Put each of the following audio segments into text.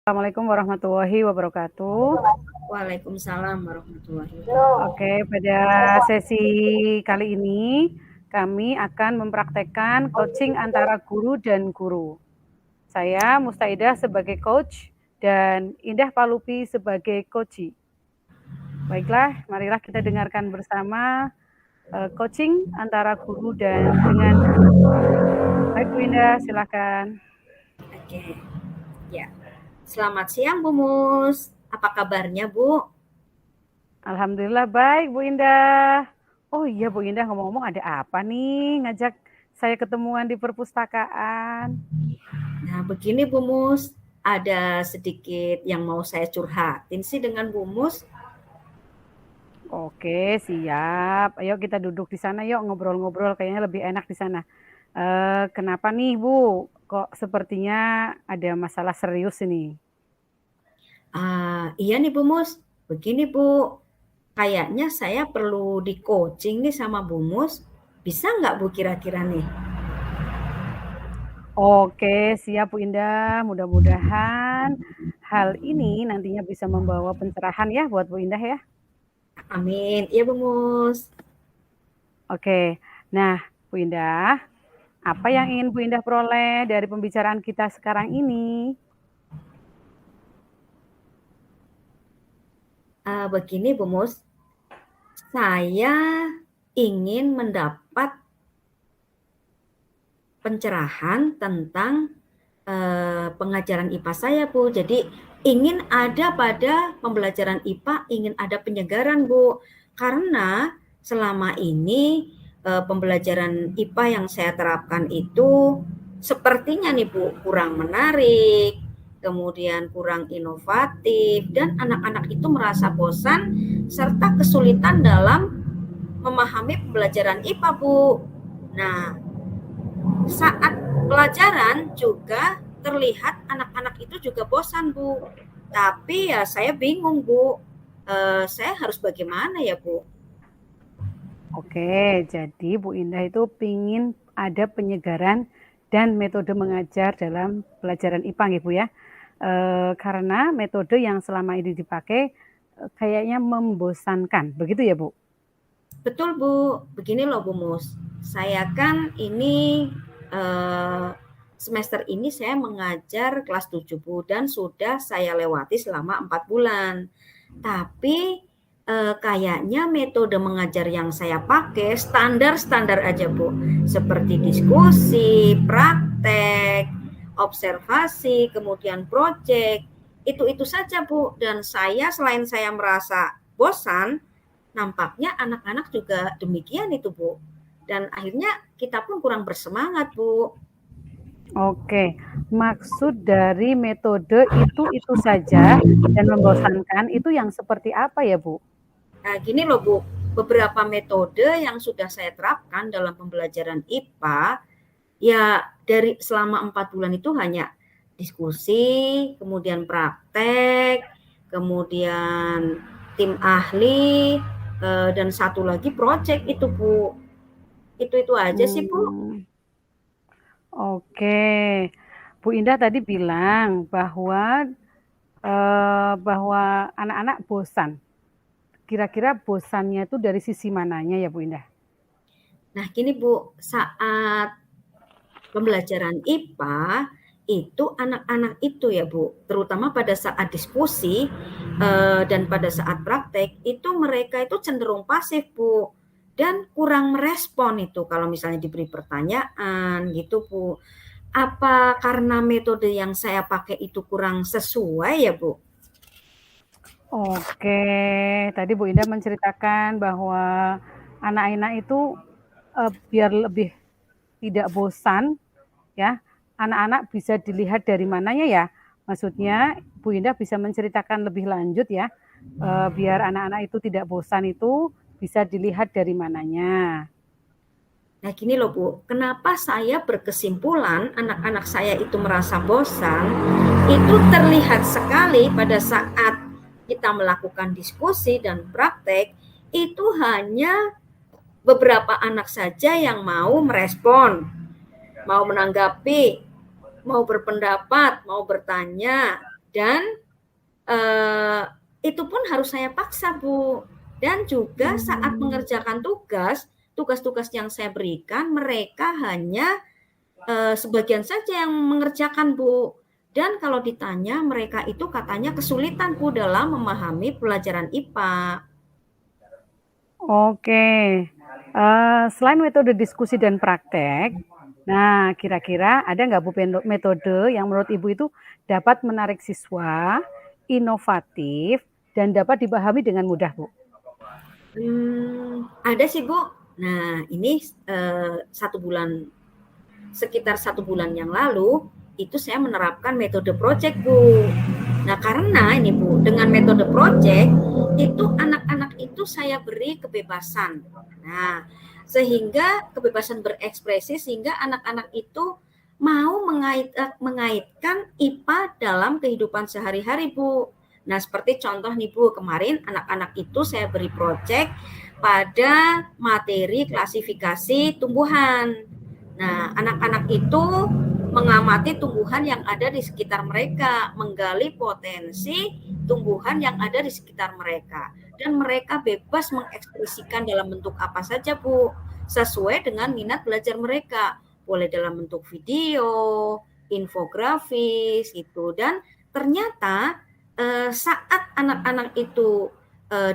Assalamualaikum warahmatullahi wabarakatuh. Waalaikumsalam warahmatullahi wabarakatuh. Oke, pada sesi kali ini kami akan mempraktekkan coaching antara guru dan guru. Saya Mustaidah sebagai coach dan Indah Palupi sebagai coachee. Baiklah, marilah kita dengarkan bersama coaching antara guru dan dengan guru. Baik Bu Indah, silakan. Oke, ya. Selamat siang Bu Mus. Apa kabarnya Bu? Alhamdulillah baik Bu Indah. Oh iya Bu Indah, ngomong-ngomong ada apa nih ngajak saya ketemuan di perpustakaan? Nah begini Bu Mus, ada sedikit yang mau saya curhatin sih dengan Bu Mus. Oke, siap. Ayo kita duduk di sana yuk ngobrol-ngobrol, kayaknya lebih enak di sana. Kenapa nih Bu? Kok sepertinya ada masalah serius ini? Iya nih Bu Mus, begini Bu, kayaknya saya perlu di coaching nih sama Bu Mus. Bisa nggak Bu kira-kira nih? Oke, siap Bu Indah. Mudah-mudahan hal ini nantinya bisa membawa pencerahan ya buat Bu Indah ya. Amin, iya Bu Mus. Oke, nah Bu Indah, apa yang ingin Bu Indah peroleh dari pembicaraan kita sekarang ini? Begini Bu Mus, saya ingin mendapat pencerahan tentang pengajaran IPA saya Bu. Jadi ingin ada pada pembelajaran IPA, ingin ada penyegaran Bu. Karena selama ini pembelajaran IPA yang saya terapkan itu sepertinya nih Bu kurang menarik, kemudian kurang inovatif, dan anak-anak itu merasa bosan serta kesulitan dalam memahami pembelajaran IPA Bu. Nah, saat pelajaran juga terlihat anak-anak itu juga bosan Bu. Tapi ya saya bingung Bu, saya harus bagaimana ya Bu? Oke, jadi Bu Indah itu pingin ada penyegaran dan metode mengajar dalam pelajaran IPA ya Bu ya. Karena metode yang selama ini dipakai kayaknya membosankan, begitu ya Bu? Betul Bu, begini loh Bu Mus, saya kan ini semester ini saya mengajar kelas 7 Bu, dan sudah saya lewati selama 4 bulan. Tapi kayaknya metode mengajar yang saya pakai standar-standar aja Bu, seperti diskusi, praktek, observasi, kemudian proyek, itu saja Bu. Dan selain saya merasa bosan, nampaknya anak-anak juga demikian itu Bu. Dan akhirnya kita pun kurang bersemangat Bu. Oke, maksud dari metode itu saja dan membosankan itu yang seperti apa ya Bu? Nah gini loh Bu, beberapa metode yang sudah saya terapkan dalam pembelajaran IPA, ya dari selama 4 bulan itu hanya diskusi, kemudian praktek, kemudian tim ahli, dan satu lagi proyek itu Bu. Itu aja sih Bu. Oke, Bu Indah tadi bilang bahwa anak-anak bosan. Kira-kira bosannya itu dari sisi mananya ya Bu Indah? Nah gini Bu, saat pembelajaran IPA itu anak-anak itu ya Bu, terutama pada saat diskusi dan pada saat praktek itu mereka itu cenderung pasif Bu, dan kurang merespon itu kalau misalnya diberi pertanyaan gitu Bu. Apa karena metode yang saya pakai itu kurang sesuai ya Bu? Oke, tadi Bu Indah menceritakan bahwa anak-anak itu biar lebih tidak bosan, ya, anak-anak bisa dilihat dari mananya ya? Maksudnya Bu Indah bisa menceritakan lebih lanjut ya, biar anak-anak itu tidak bosan itu bisa dilihat dari mananya. Nah gini loh Bu, kenapa saya berkesimpulan anak-anak saya itu merasa bosan, itu terlihat sekali pada saat kita melakukan diskusi dan praktek, itu hanya beberapa anak saja yang mau merespon, mau menanggapi, mau berpendapat, mau bertanya, Dan itu pun harus saya paksa, Bu. Dan juga saat mengerjakan tugas-tugas yang saya berikan, mereka hanya sebagian saja yang mengerjakan, Bu. Dan kalau ditanya, mereka itu katanya kesulitan, Bu, dalam memahami pelajaran IPA. Oke. Selain metode diskusi dan praktek, nah kira-kira ada nggak Bu metode yang menurut Ibu itu dapat menarik siswa, inovatif, dan dapat dipahami dengan mudah, Bu? Ada sih, Bu. Nah, ini sekitar 1 bulan yang lalu, itu saya menerapkan metode project, Bu. Nah, karena ini, Bu, dengan metode project, itu anak-anak itu saya beri kebebasan. Nah, sehingga kebebasan berekspresi, sehingga anak-anak itu mau mengaitkan IPA dalam kehidupan sehari-hari, Bu. Nah, seperti contoh nih, Bu, kemarin anak-anak itu saya beri project pada materi klasifikasi tumbuhan. Nah, anak-anak itu mengamati tumbuhan yang ada di sekitar mereka, menggali potensi tumbuhan yang ada di sekitar mereka. Dan mereka bebas mengekspresikan dalam bentuk apa saja, Bu, sesuai dengan minat belajar mereka. Boleh dalam bentuk video, infografis, gitu. Dan ternyata saat anak-anak itu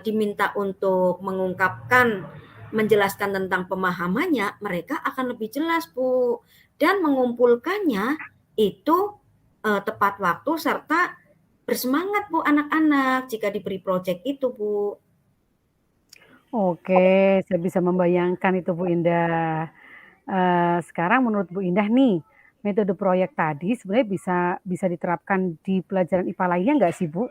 diminta untuk mengungkapkan, menjelaskan tentang pemahamannya, mereka akan lebih jelas, Bu. Dan mengumpulkannya itu tepat waktu serta bersemangat, Bu, anak-anak jika diberi proyek itu, Bu. Oke, saya bisa membayangkan itu Bu Indah. Sekarang menurut Bu Indah nih, metode proyek tadi sebenarnya bisa diterapkan di pelajaran IPA lainnya nggak sih, Bu?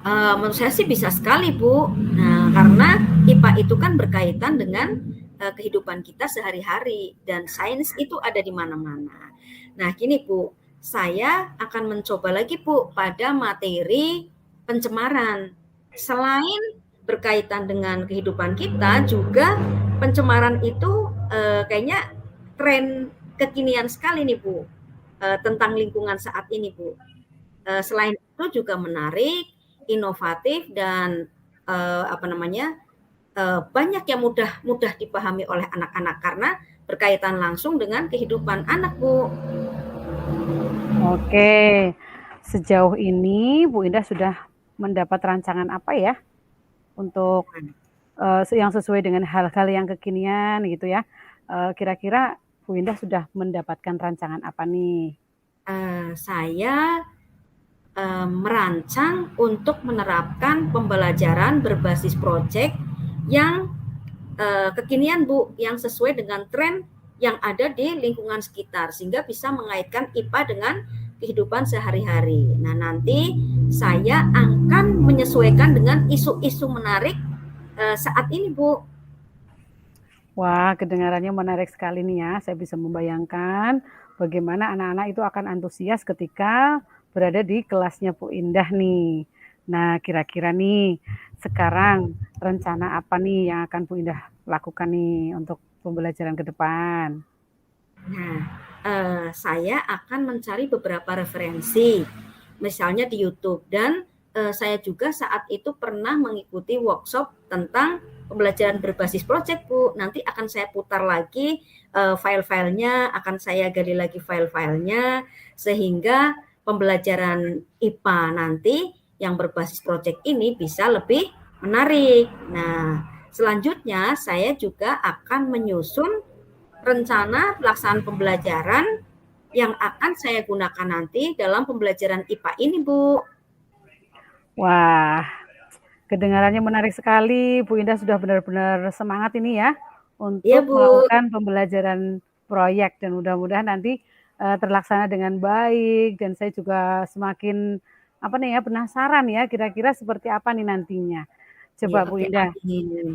Menurut saya sih bisa sekali, Bu. Nah, karena IPA itu kan berkaitan dengan kehidupan kita sehari-hari dan sains itu ada di mana-mana. Nah, gini, Bu, saya akan mencoba lagi, Bu, pada materi pencemaran. Selain berkaitan dengan kehidupan kita, juga pencemaran itu kayaknya tren kekinian sekali nih, Bu, tentang lingkungan saat ini, Bu. Selain itu juga menarik, inovatif, dan banyak yang mudah dipahami oleh anak-anak karena berkaitan langsung dengan kehidupan anak, Bu. Oke, sejauh ini Bu Indah sudah mendapat rancangan apa ya untuk yang sesuai dengan hal-hal yang kekinian gitu ya? Kira-kira Bu Indah sudah mendapatkan rancangan apa nih? Saya merancang untuk menerapkan pembelajaran berbasis proyek yang kekinian, Bu, yang sesuai dengan tren yang ada di lingkungan sekitar, sehingga bisa mengaitkan IPA dengan kehidupan sehari-hari. Nah, nanti saya akan menyesuaikan dengan isu-isu menarik saat ini, Bu. Wah, kedengarannya menarik sekali nih ya. Saya bisa membayangkan bagaimana anak-anak itu akan antusias ketika berada di kelasnya Bu Indah nih. Nah, kira-kira nih sekarang rencana apa nih yang akan Bu Indah lakukan nih untuk pembelajaran ke depan? Nah, saya akan mencari beberapa referensi, misalnya di YouTube, dan saya juga saat itu pernah mengikuti workshop tentang pembelajaran berbasis proyek, Bu. Nanti akan saya putar lagi file-filenya, akan saya gali lagi file-filenya, sehingga pembelajaran IPA nanti yang berbasis proyek ini bisa lebih menarik. Nah, selanjutnya saya juga akan menyusun rencana pelaksanaan pembelajaran yang akan saya gunakan nanti dalam pembelajaran IPA ini, Bu. Wah, kedengarannya menarik sekali. Bu Indah sudah benar-benar semangat ini ya untuk melakukan pembelajaran proyek, dan mudah-mudahan nanti terlaksana dengan baik, dan saya juga semakin penasaran ya kira-kira seperti apa nih nantinya. Coba Bu Indah,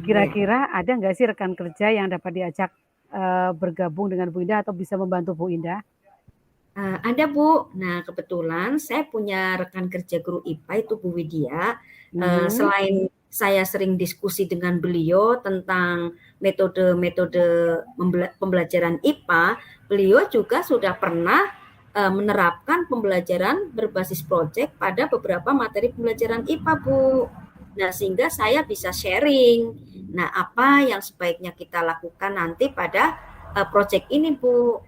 kira-kira ada nggak sih rekan kerja yang dapat diajak bergabung dengan Bu Indah atau bisa membantu Bu Indah? Ada, Bu. Nah, kebetulan saya punya rekan kerja guru IPA itu Bu Widya. Selain saya sering diskusi dengan beliau tentang metode-metode pembelajaran IPA, beliau juga sudah pernah menerapkan pembelajaran berbasis proyek pada beberapa materi pembelajaran IPA, Bu. Nah, sehingga saya bisa sharing. Nah, apa yang sebaiknya kita lakukan nanti pada proyek ini, Bu?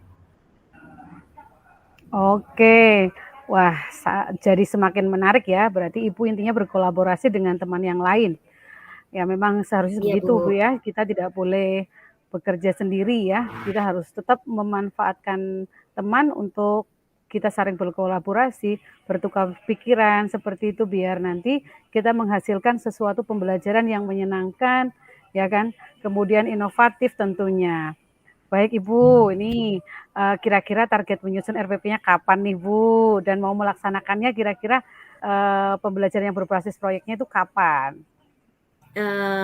Oke. Wah, jadi semakin menarik ya. Berarti Ibu intinya berkolaborasi dengan teman yang lain. Ya memang seharusnya Iya, begitu Bu Bu. ya. Kita tidak boleh bekerja sendiri ya. Kita harus tetap memanfaatkan teman untuk kita saling berkolaborasi, bertukar pikiran seperti itu biar nanti kita menghasilkan sesuatu pembelajaran yang menyenangkan, ya kan? Kemudian inovatif tentunya. Baik Ibu, ini kira-kira target menyusun RPP-nya kapan nih Bu? Dan mau melaksanakannya kira-kira pembelajaran yang berbasis proyeknya itu kapan?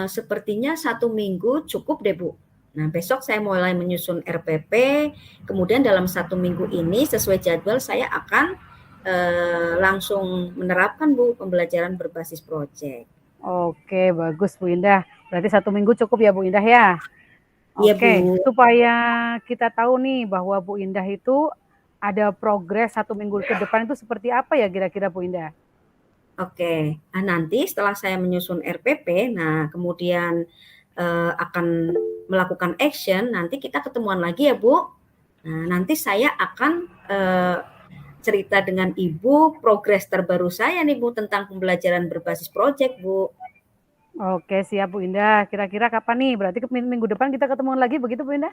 Sepertinya 1 minggu cukup deh, Bu. Nah, besok saya mulai menyusun RPP, kemudian dalam 1 minggu ini sesuai jadwal saya akan langsung menerapkan, Bu, pembelajaran berbasis proyek. Oke, bagus Bu Indah. Berarti 1 minggu cukup ya Bu Indah ya? Iya, Oke, Bu. supaya kita tahu nih bahwa Bu Indah itu ada progres 1 minggu ke depan itu seperti apa ya kira-kira Bu Indah? Oke, nah nanti setelah saya menyusun RPP, nah kemudian akan melakukan action, nanti kita ketemuan lagi ya, Bu. Nah, nanti saya akan cerita dengan Ibu progres terbaru saya nih, Bu, tentang pembelajaran berbasis proyek, Bu. Oke, siap Bu Indah. Kira-kira kapan nih? Berarti minggu depan kita ketemuan lagi begitu Bu Indah?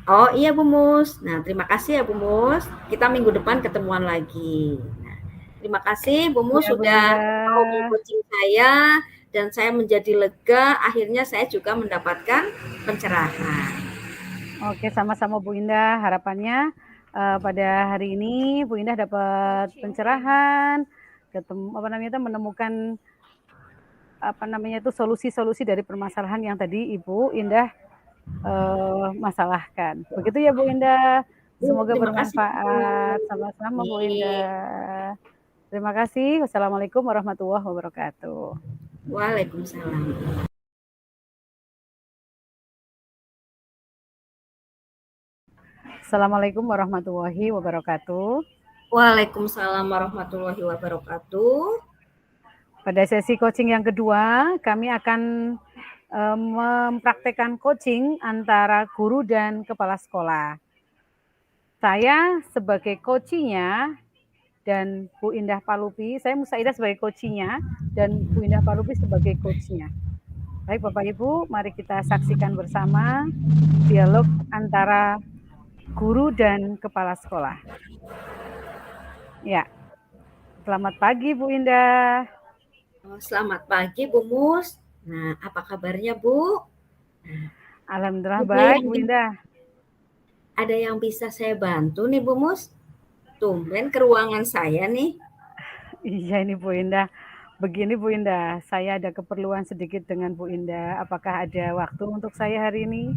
Oh iya Bu Mus. Nah, terima kasih ya Bu Mus. Kita minggu depan ketemuan lagi. Nah, terima kasih Bu Mus Ya Bu sudah mau Indah. meng-coaching saya dan saya menjadi lega. Akhirnya saya juga mendapatkan pencerahan. Oke, sama-sama Bu Indah. Harapannya pada hari ini Bu Indah dapat pencerahan, menemukan solusi-solusi dari permasalahan yang tadi Ibu Indah masalahkan. Begitu ya Bu Indah. Bu, Semoga terima kasih Bu. bermanfaat. Sama-sama Bu Nih. Indah. Terima kasih. Wassalamualaikum warahmatullahi wabarakatuh. Waalaikumsalam. Assalamualaikum warahmatullahi wabarakatuh. Waalaikumsalam warahmatullahi wabarakatuh. Pada sesi coaching yang kedua, kami akan mempraktekkan coaching antara guru dan kepala sekolah. Saya sebagai coachingnya dan Bu Indah Palupi, saya Musaidah sebagai coachingnya dan Bu Indah Palupi sebagai coachnya. Baik Bapak Ibu, mari kita saksikan bersama dialog antara guru dan kepala sekolah. Ya, selamat pagi Bu Indah. Selamat pagi Bu Mus. Nah, apa kabarnya Bu? Alhamdulillah baik Bu Indah. Ada yang bisa saya bantu nih Bu Mus? Tumben ke ruangan saya nih. Iya ini Bu Indah. Begini Bu Indah, saya ada keperluan sedikit dengan Bu Indah. Apakah ada waktu untuk saya hari ini?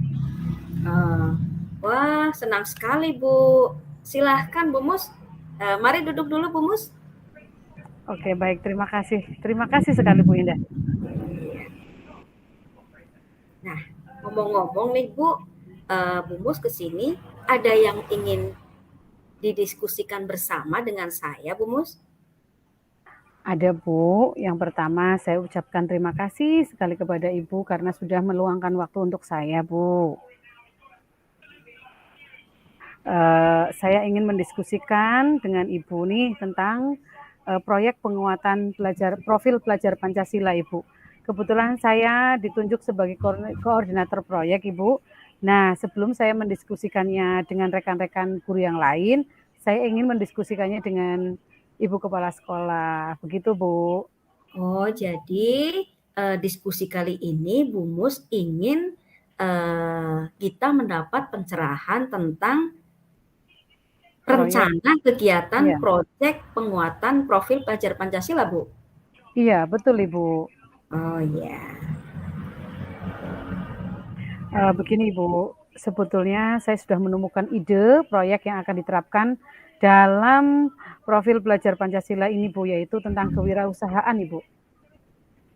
Wah, senang sekali Bu. Silahkan Bu Mus. Mari duduk dulu Bu Mus. Oke, baik. Terima kasih. Terima kasih sekali Bu Indah. Nah, ngomong-ngomong nih Bu, Bu Mus kesini ada yang ingin didiskusikan bersama dengan saya Bu Mus? Ada Bu, yang pertama saya ucapkan terima kasih sekali kepada Ibu karena sudah meluangkan waktu untuk saya Bu. Saya ingin mendiskusikan dengan Ibu nih tentang proyek penguatan profil pelajar Pancasila Ibu. Kebetulan saya ditunjuk sebagai koordinator proyek Ibu. Nah, sebelum saya mendiskusikannya dengan rekan-rekan guru yang lain, saya ingin mendiskusikannya dengan Ibu Kepala Sekolah. Begitu Bu. Oh, jadi diskusi kali ini Bu Mus ingin kita mendapat pencerahan tentang rencana kegiatan Iya. proyek penguatan profil pelajar Pancasila, Bu? Iya, betul Ibu. Oh iya. Begini Ibu, sebetulnya saya sudah menemukan ide proyek yang akan diterapkan dalam profil pelajar Pancasila ini Bu, yaitu tentang kewirausahaan Ibu.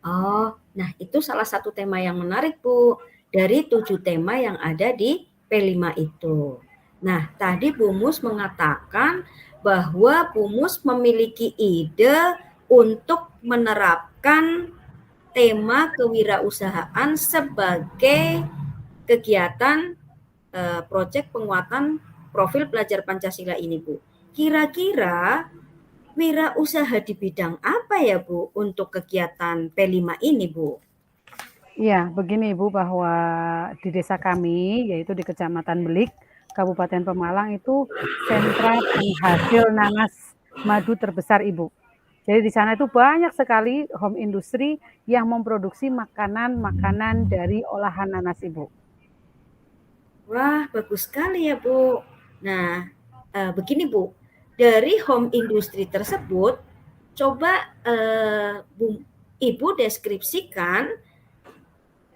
Oh, nah itu salah satu tema yang menarik Bu, dari 7 tema yang ada di P5 itu. Nah, tadi Bu Mus mengatakan bahwa Bu Mus memiliki ide untuk menerapkan tema kewirausahaan sebagai kegiatan proyek penguatan profil pelajar Pancasila ini, Bu. Kira-kira wirausaha di bidang apa ya, Bu, untuk kegiatan P5 ini, Bu? Iya, begini Ibu, bahwa di desa kami, yaitu di Kecamatan Belik, Kabupaten Pemalang, itu sentra penghasil nanas madu terbesar Ibu. Jadi di sana itu banyak sekali home industry yang memproduksi makanan-makanan dari olahan nanas Ibu. Wah, bagus sekali ya, Bu. Nah, begini Bu, dari home industry tersebut, coba Ibu deskripsikan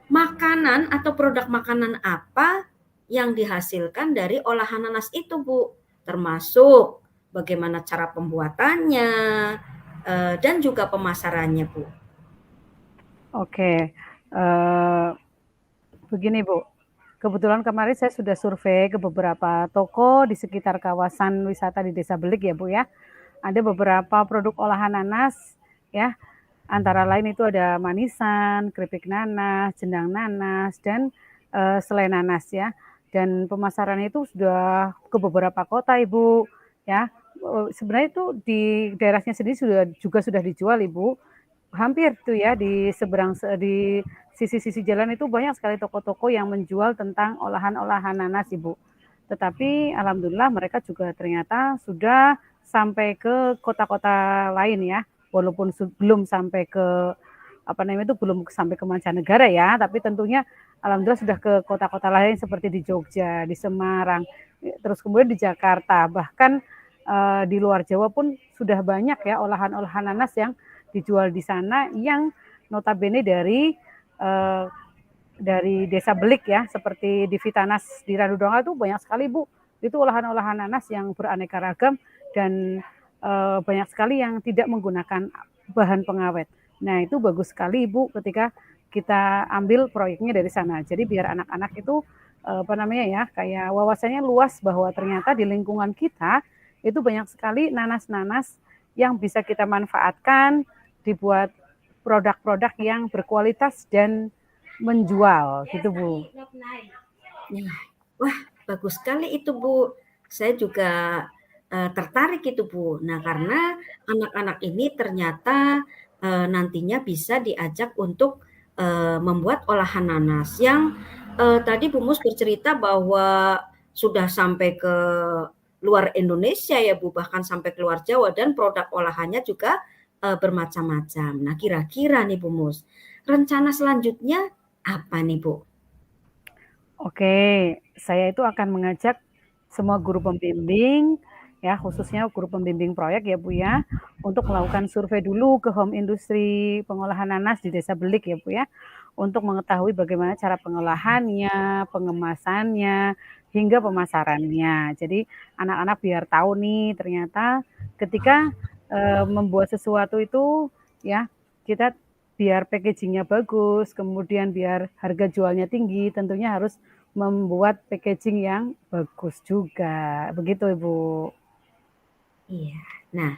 makanan atau produk makanan apa yang dihasilkan dari olahan nanas itu, Bu. Termasuk bagaimana cara pembuatannya dan juga pemasarannya, Bu. Oke, begini Bu. Kebetulan kemarin saya sudah survei ke beberapa toko di sekitar kawasan wisata di Desa Belik ya Bu ya. Ada beberapa produk olahan nanas ya. Antara lain itu ada manisan, keripik nanas, jendang nanas, dan selai nanas ya. Dan pemasarannya itu sudah ke beberapa kota Ibu ya. Sebenarnya itu di daerahnya sendiri juga sudah dijual Ibu. Hampir tuh ya di seberang di sisi-sisi jalan itu banyak sekali toko-toko yang menjual tentang olahan-olahan nanas Ibu. Tetapi alhamdulillah mereka juga ternyata sudah sampai ke kota-kota lain ya, walaupun belum sampai ke belum sampai ke mancanegara ya, tapi tentunya alhamdulillah sudah ke kota-kota lain seperti di Jogja, di Semarang, terus kemudian di Jakarta, bahkan di luar Jawa pun sudah banyak ya olahan-olahan nanas yang dijual di sana yang notabene dari Desa Belik ya, seperti di Vitanas di Ranudonga itu banyak sekali Bu, itu olahan-olahan nanas yang beraneka ragam dan banyak sekali yang tidak menggunakan bahan pengawet. Nah itu bagus sekali Ibu ketika kita ambil proyeknya dari sana. Jadi biar anak-anak itu kayak wawasannya luas bahwa ternyata di lingkungan kita itu banyak sekali nanas-nanas yang bisa kita manfaatkan dibuat produk-produk yang berkualitas dan menjual gitu Bu. Wah, bagus sekali itu Bu. Saya juga tertarik itu Bu. Nah, karena anak-anak ini ternyata nantinya bisa diajak untuk membuat olahan nanas yang tadi Bu Mus bercerita bahwa sudah sampai ke luar Indonesia ya Bu, bahkan sampai ke luar Jawa dan produk olahannya juga bermacam-macam. Nah, kira-kira nih Bu Mus, rencana selanjutnya apa nih Bu? Oke, saya itu akan mengajak semua guru pembimbing ya, khususnya guru pembimbing proyek ya Bu ya, untuk melakukan survei dulu ke home industri pengolahan nanas di Desa Belik ya Bu ya, untuk mengetahui bagaimana cara pengolahannya, pengemasannya, hingga pemasarannya. Jadi anak-anak biar tahu nih ternyata ketika membuat sesuatu itu ya kita biar packagingnya bagus, kemudian biar harga jualnya tinggi, tentunya harus membuat packaging yang bagus juga. Begitu Ibu. Iya. Nah,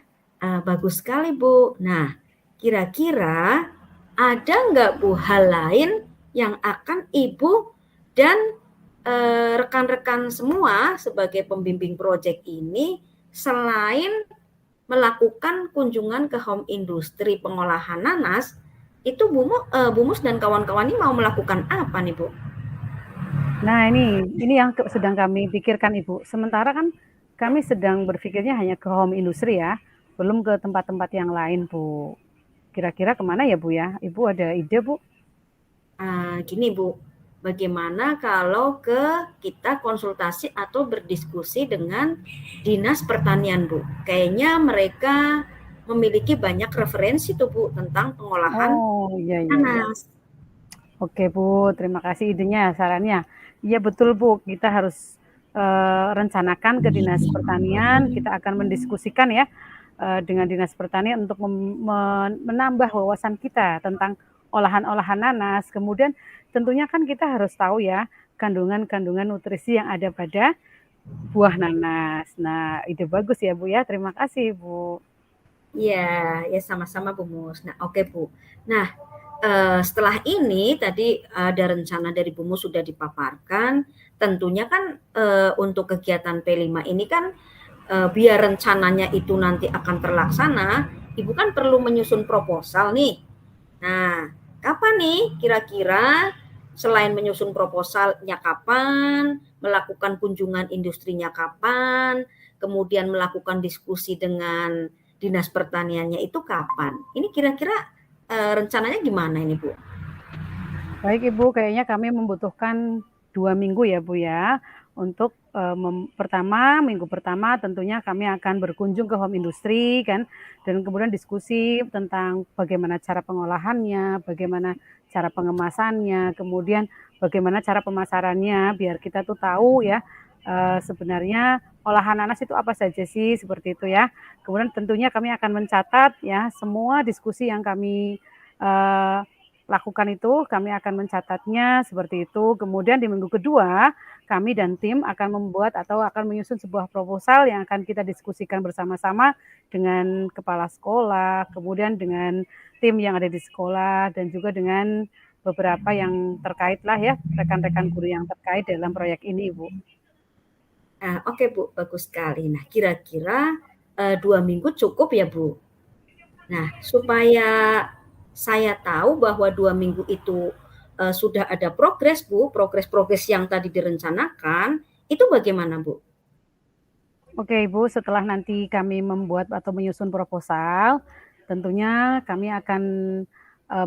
bagus sekali Bu. Nah, kira-kira ada nggak Bu hal lain yang akan Ibu dan rekan-rekan semua sebagai pembimbing proyek ini selain melakukan kunjungan ke home industri pengolahan nanas, itu Bu Mus dan kawan-kawan ini mau melakukan apa nih Bu? Nah ini yang sedang kami pikirkan Ibu. Sementara kan kami sedang berpikirnya hanya ke home industry ya, belum ke tempat-tempat yang lain Bu. Kira-kira kemana ya Bu ya? Ibu ada ide Bu? Gini Bu, bagaimana kalau kita konsultasi atau berdiskusi dengan Dinas Pertanian Bu? Kayaknya mereka memiliki banyak referensi tuh Bu tentang pengolahan Iya. nanas. Oke Bu, terima kasih idenya, sarannya. Iya betul Bu, kita harus rencanakan ke Dinas Pertanian, kita akan mendiskusikan ya dengan Dinas Pertanian untuk menambah wawasan kita tentang olahan-olahan nanas. Kemudian tentunya kan kita harus tahu ya kandungan-kandungan nutrisi yang ada pada buah nanas. Nah, ide bagus ya Bu ya. Terima kasih Bu. Iya, ya sama-sama Bu Mus. Nah, oke Bu. Nah, setelah ini tadi ada rencana dari Bu Mus sudah dipaparkan. Tentunya kan untuk kegiatan P5 ini kan biar rencananya itu nanti akan terlaksana, Ibu kan perlu menyusun proposal nih. Nah, kapan nih kira-kira selain menyusun proposalnya kapan, melakukan kunjungan industrinya kapan, kemudian melakukan diskusi dengan dinas pertaniannya itu kapan? Ini kira-kira rencananya gimana ini Bu? Baik Ibu, kayaknya kami membutuhkan 2 minggu ya Bu ya. Untuk minggu pertama tentunya kami akan berkunjung ke home industry kan, dan kemudian diskusi tentang bagaimana cara pengolahannya, bagaimana cara pengemasannya, kemudian bagaimana cara pemasarannya, biar kita tuh tahu ya sebenarnya olahan nanas itu apa saja sih, seperti itu ya. Kemudian tentunya kami akan mencatat ya semua diskusi yang kami lakukan itu, kami akan mencatatnya seperti itu. Kemudian di minggu kedua, kami dan tim akan membuat atau akan menyusun sebuah proposal yang akan kita diskusikan bersama-sama dengan kepala sekolah, kemudian dengan tim yang ada di sekolah, dan juga dengan beberapa yang terkait lah ya, rekan-rekan guru yang terkait dalam proyek ini, Bu. Nah, oke Bu, bagus sekali. Nah, kira-kira 2 minggu cukup ya Bu? Nah, supaya saya tahu bahwa 2 minggu itu sudah ada progres Bu, progres-progres yang tadi direncanakan, itu bagaimana Bu? Oke Ibu, setelah nanti kami membuat atau menyusun proposal, tentunya kami akan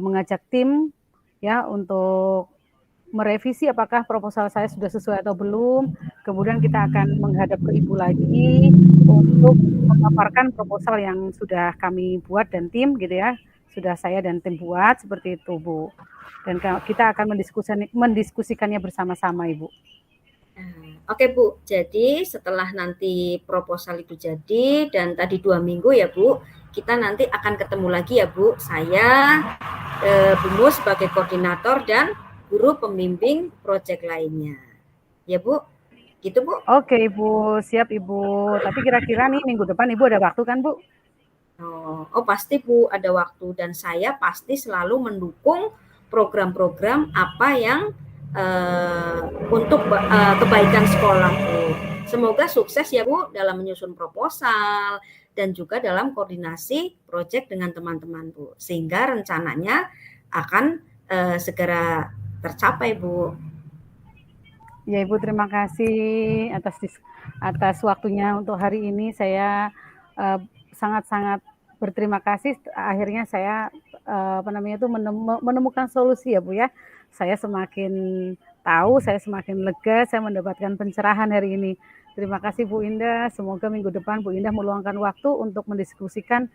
mengajak tim ya untuk merevisi apakah proposal saya sudah sesuai atau belum. Kemudian kita akan menghadap ke Ibu lagi untuk memaparkan proposal yang sudah kami buat dan tim gitu ya. Sudah saya dan tim buat seperti itu, Bu. Dan kita akan mendiskusikannya bersama-sama, Ibu. Oke Bu, jadi setelah nanti proposal itu jadi dan tadi 2 minggu ya Bu, kita nanti akan ketemu lagi ya Bu. Saya Bu Mus sebagai koordinator dan guru pembimbing proyek lainnya. Ya Bu, gitu Bu. Oke Ibu, siap Ibu. Tapi kira-kira nih minggu depan Ibu ada waktu kan Bu? Oh pasti Bu ada waktu dan saya pasti selalu mendukung program-program apa yang untuk kebaikan sekolah Bu. Semoga sukses ya Bu dalam menyusun proposal dan juga dalam koordinasi proyek dengan teman-teman Bu. Sehingga rencananya akan segera tercapai Bu. Ya Ibu, terima kasih atas waktunya untuk hari ini. Saya sangat-sangat berterima kasih. Akhirnya saya menemukan solusi ya Bu ya. Saya semakin tahu, saya semakin lega, saya mendapatkan pencerahan hari ini. Terima kasih Bu Indah. Semoga minggu depan Bu Indah meluangkan waktu untuk mendiskusikan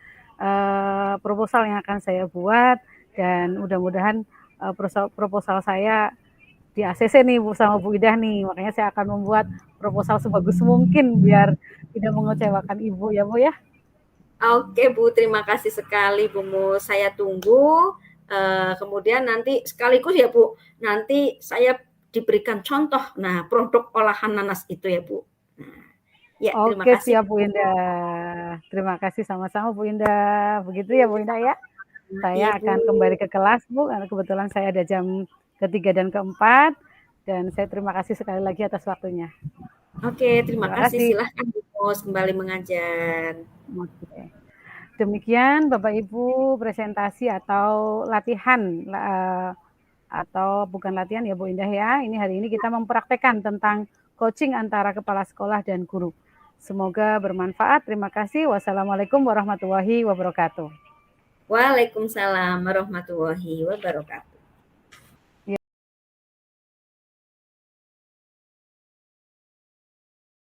proposal yang akan saya buat, dan mudah-mudahan proposal saya di ACC nih Bu sama Bu Indah nih. Makanya saya akan membuat proposal sebagus mungkin biar tidak mengecewakan Ibu ya Bu ya. Oke Bu, terima kasih sekali Bu Mus. Saya tunggu. Kemudian nanti sekaligus ya Bu, nanti saya diberikan contoh, nah produk olahan nanas itu ya Bu. Nah, ya terima Oke kasih. siap Bu Indah. Terima kasih sama-sama Bu Indah. Begitu ya Bu Indah ya. Saya Iya, Bu. akan kembali ke kelas Bu, karena kebetulan saya ada jam ketiga dan keempat. Dan saya terima kasih sekali lagi atas waktunya. Oke, terima Terima kasih. kasih. Silahkan Bu Mus kembali mengajar. Oke. Demikian Bapak Ibu presentasi atau latihan atau bukan latihan ya Bu Indah ya. Ini hari ini kita mempraktekkan tentang coaching antara kepala sekolah dan guru. Semoga bermanfaat. Terima kasih. Wassalamualaikum warahmatullahi wabarakatuh. Waalaikumsalam warahmatullahi wabarakatuh.